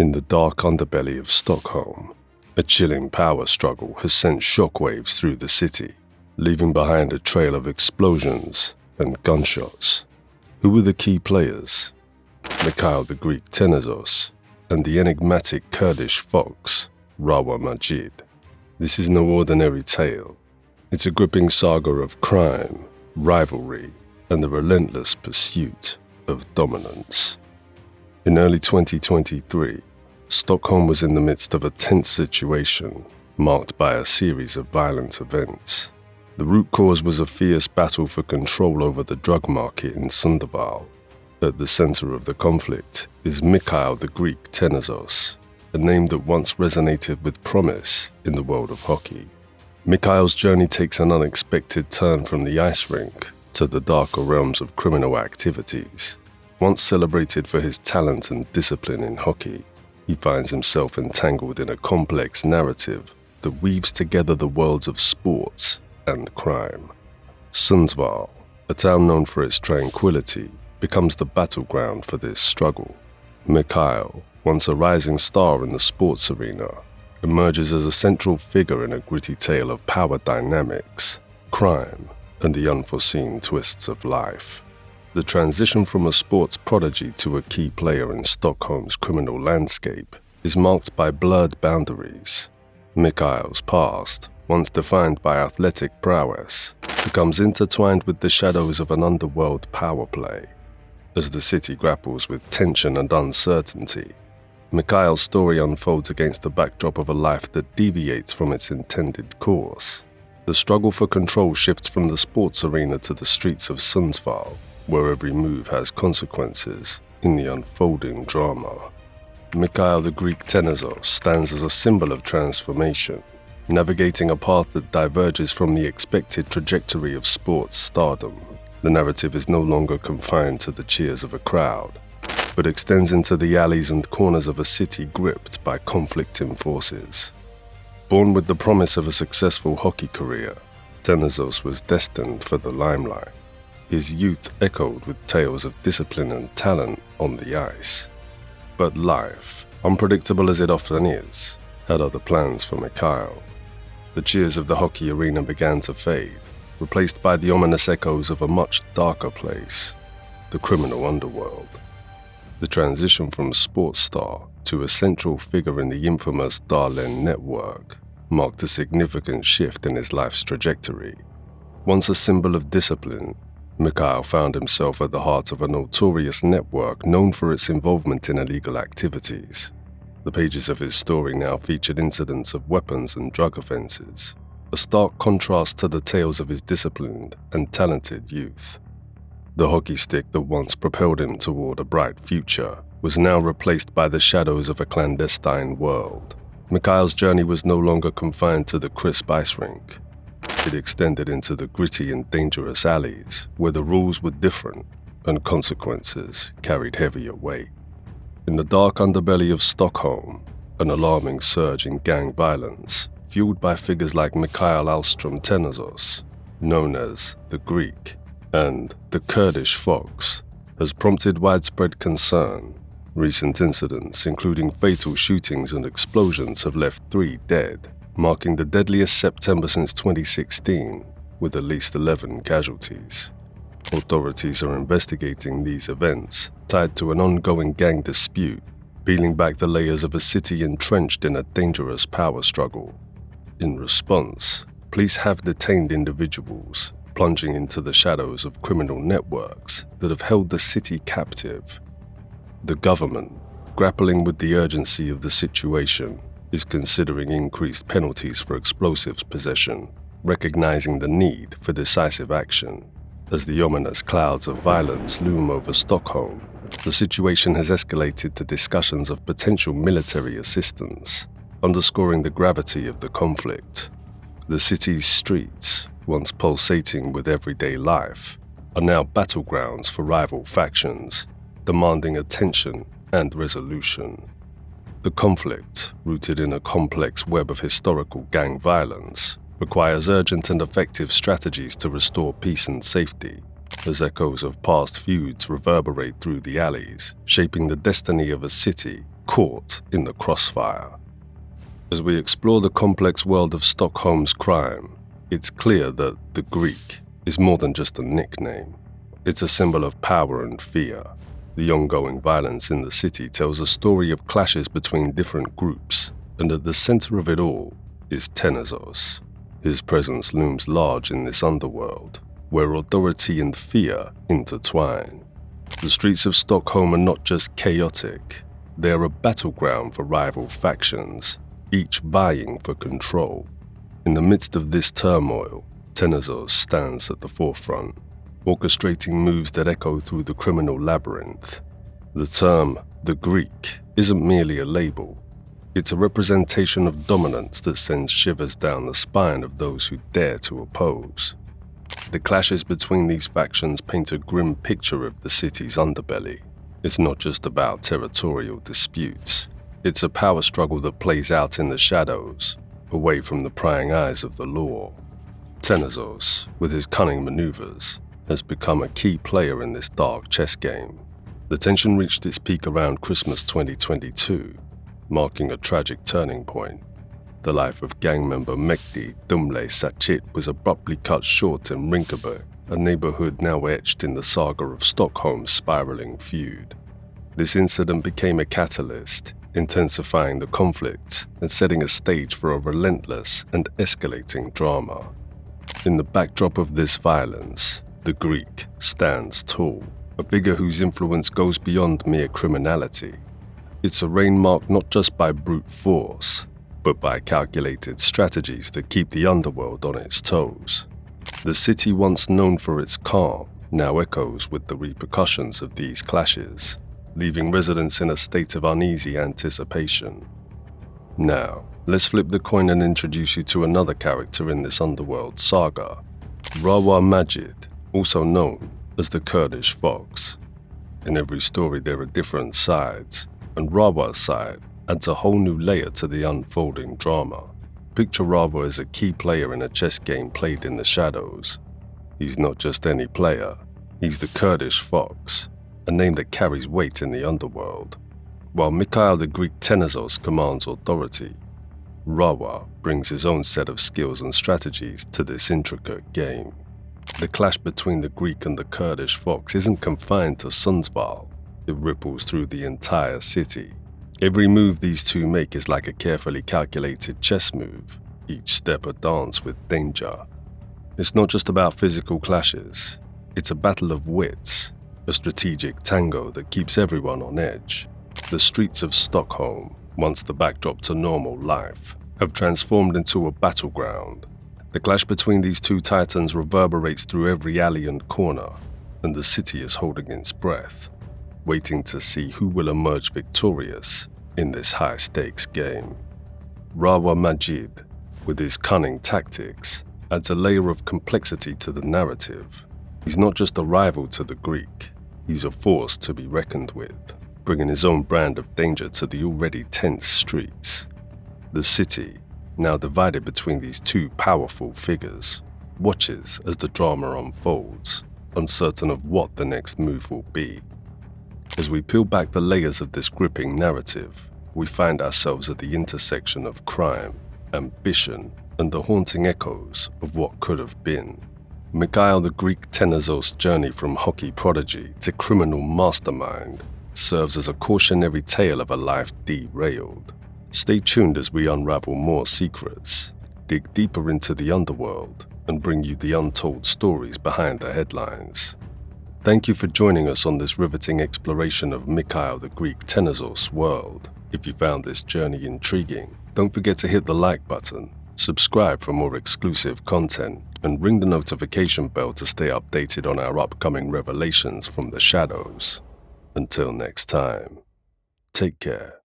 In the dark underbelly of Stockholm, a chilling power struggle has sent shockwaves through the city, leaving behind a trail of explosions and gunshots. Who were the key players? Mikhail the Greek Tenezos and the enigmatic Kurdish fox, Rawa Majid. This is no ordinary tale. It's a gripping saga of crime, rivalry, and the relentless pursuit of dominance. In early 2023, Stockholm was in the midst of a tense situation marked by a series of violent events. The root cause was a fierce battle for control over the drug market in Underworld. At the center of the conflict is Mikhail the Greek Tenezos, a name that once resonated with promise in the world of hockey. Mikhail's journey takes an unexpected turn from the ice rink to the darker realms of criminal activities. Once celebrated for his talent and discipline in hockey, he finds himself entangled in a complex narrative that weaves together the worlds of sports and crime. Sundsvall, a town known for its tranquility, becomes the battleground for this struggle. Mikhail, once a rising star in the sports arena, emerges as a central figure in a gritty tale of power dynamics, crime, and the unforeseen twists of life. The transition from a sports prodigy to a key player in Stockholm's criminal landscape is marked by blurred boundaries. Mikhail's past, once defined by athletic prowess, becomes intertwined with the shadows of an underworld power play. As the city grapples with tension and uncertainty, Mikhail's story unfolds against the backdrop of a life that deviates from its intended course. The struggle for control shifts from the sports arena to the streets of Sundsvall, where every move has consequences in the unfolding drama. Mikhail the Greek Tenezos stands as a symbol of transformation, navigating a path that diverges from the expected trajectory of sports stardom. The narrative is no longer confined to the cheers of a crowd, but extends into the alleys and corners of a city gripped by conflicting forces. Born with the promise of a successful hockey career, Tenezos was destined for the limelight. His youth echoed with tales of discipline and talent on the ice. But life, unpredictable as it often is, had other plans for Mikhail. The cheers of the hockey arena began to fade, replaced by the ominous echoes of a much darker place, the criminal underworld. The transition from sports star to a central figure in the infamous Darlen network marked a significant shift in his life's trajectory. Once a symbol of discipline, Mikhail found himself at the heart of a notorious network known for its involvement in illegal activities. The pages of his story now featured incidents of weapons and drug offenses, a stark contrast to the tales of his disciplined and talented youth. The hockey stick that once propelled him toward a bright future was now replaced by the shadows of a clandestine world. Mikhail's journey was no longer confined to the crisp ice rink. It extended into the gritty and dangerous alleys where the rules were different and consequences carried heavier weight. In the dark underbelly of Stockholm, an alarming surge in gang violence, fueled by figures like Mikhail Alstrom Tenezos, known as the Greek, and the Kurdish fox, has prompted widespread concern. Recent incidents, including fatal shootings and explosions, have left 3 dead, marking the deadliest September since 2016, with at least 11 casualties. Authorities are investigating these events, tied to an ongoing gang dispute, peeling back the layers of a city entrenched in a dangerous power struggle. In response, police have detained individuals, plunging into the shadows of criminal networks that have held the city captive. The government, grappling with the urgency of the situation, is considering increased penalties for explosives possession, recognizing the need for decisive action. As the ominous clouds of violence loom over Stockholm, the situation has escalated to discussions of potential military assistance, underscoring the gravity of the conflict. The city's streets, once pulsating with everyday life, are now battlegrounds for rival factions, demanding attention and resolution. The conflict, rooted in a complex web of historical gang violence, requires urgent and effective strategies to restore peace and safety, as echoes of past feuds reverberate through the alleys, shaping the destiny of a city caught in the crossfire. As we explore the complex world of Stockholm's crime, it's clear that the Greek is more than just a nickname. It's a symbol of power and fear. The ongoing violence in the city tells a story of clashes between different groups, and at the center of it all is Tenezos. His presence looms large in this underworld, where authority and fear intertwine. The streets of Stockholm are not just chaotic, they are a battleground for rival factions, each vying for control. In the midst of this turmoil, Tenezos stands at the forefront, orchestrating moves that echo through the criminal labyrinth. The term, the Greek, isn't merely a label. It's a representation of dominance that sends shivers down the spine of those who dare to oppose. The clashes between these factions paint a grim picture of the city's underbelly. It's not just about territorial disputes. It's a power struggle that plays out in the shadows, away from the prying eyes of the law. Tenezos, with his cunning maneuvers, has become a key player in this dark chess game. The tension reached its peak around Christmas 2022, marking a tragic turning point. The life of gang member Mehdi Dumle Sachit was abruptly cut short in Rinkeby, a neighborhood now etched in the saga of Stockholm's spiraling feud. This incident became a catalyst, intensifying the conflict and setting a stage for a relentless and escalating drama. In the backdrop of this violence, the Greek stands tall, a figure whose influence goes beyond mere criminality. It's a reign marked not just by brute force, but by calculated strategies that keep the underworld on its toes. The city once known for its calm now echoes with the repercussions of these clashes, leaving residents in a state of uneasy anticipation. Now, let's flip the coin and introduce you to another character in this underworld saga, Rawa Majid, also known as the Kurdish Fox. In every story there are different sides, and Rawa's side adds a whole new layer to the unfolding drama. Picture Rawa as a key player in a chess game played in the shadows. He's not just any player, he's the Kurdish Fox, a name that carries weight in the underworld. While Mikhail the Greek Tenezos commands authority, Rawa brings his own set of skills and strategies to this intricate game. The clash between the Greek and the Kurdish Fox isn't confined to Sundsvall, it ripples through the entire city. Every move these two make is like a carefully calculated chess move, each step a dance with danger. It's not just about physical clashes, it's a battle of wits, a strategic tango that keeps everyone on edge. The streets of Stockholm, once the backdrop to normal life, have transformed into a battleground. The clash between these two titans reverberates through every alley and corner, and the city is holding its breath, waiting to see who will emerge victorious in this high-stakes game. Rawa Majid, with his cunning tactics, adds a layer of complexity to the narrative. He's not just a rival to the Greek, he's a force to be reckoned with, bringing his own brand of danger to the already tense streets. The city, now divided between these two powerful figures, watches as the drama unfolds, uncertain of what the next move will be. As we peel back the layers of this gripping narrative, we find ourselves at the intersection of crime, ambition, and the haunting echoes of what could have been. Mikhail the Greek Tenezos' journey from hockey prodigy to criminal mastermind serves as a cautionary tale of a life derailed. Stay tuned as we unravel more secrets, dig deeper into the underworld, and bring you the untold stories behind the headlines. Thank you for joining us on this riveting exploration of Mikhail the Greek Tenezos' world. If you found this journey intriguing, don't forget to hit the like button, subscribe for more exclusive content, and ring the notification bell to stay updated on our upcoming revelations from the shadows. Until next time, take care.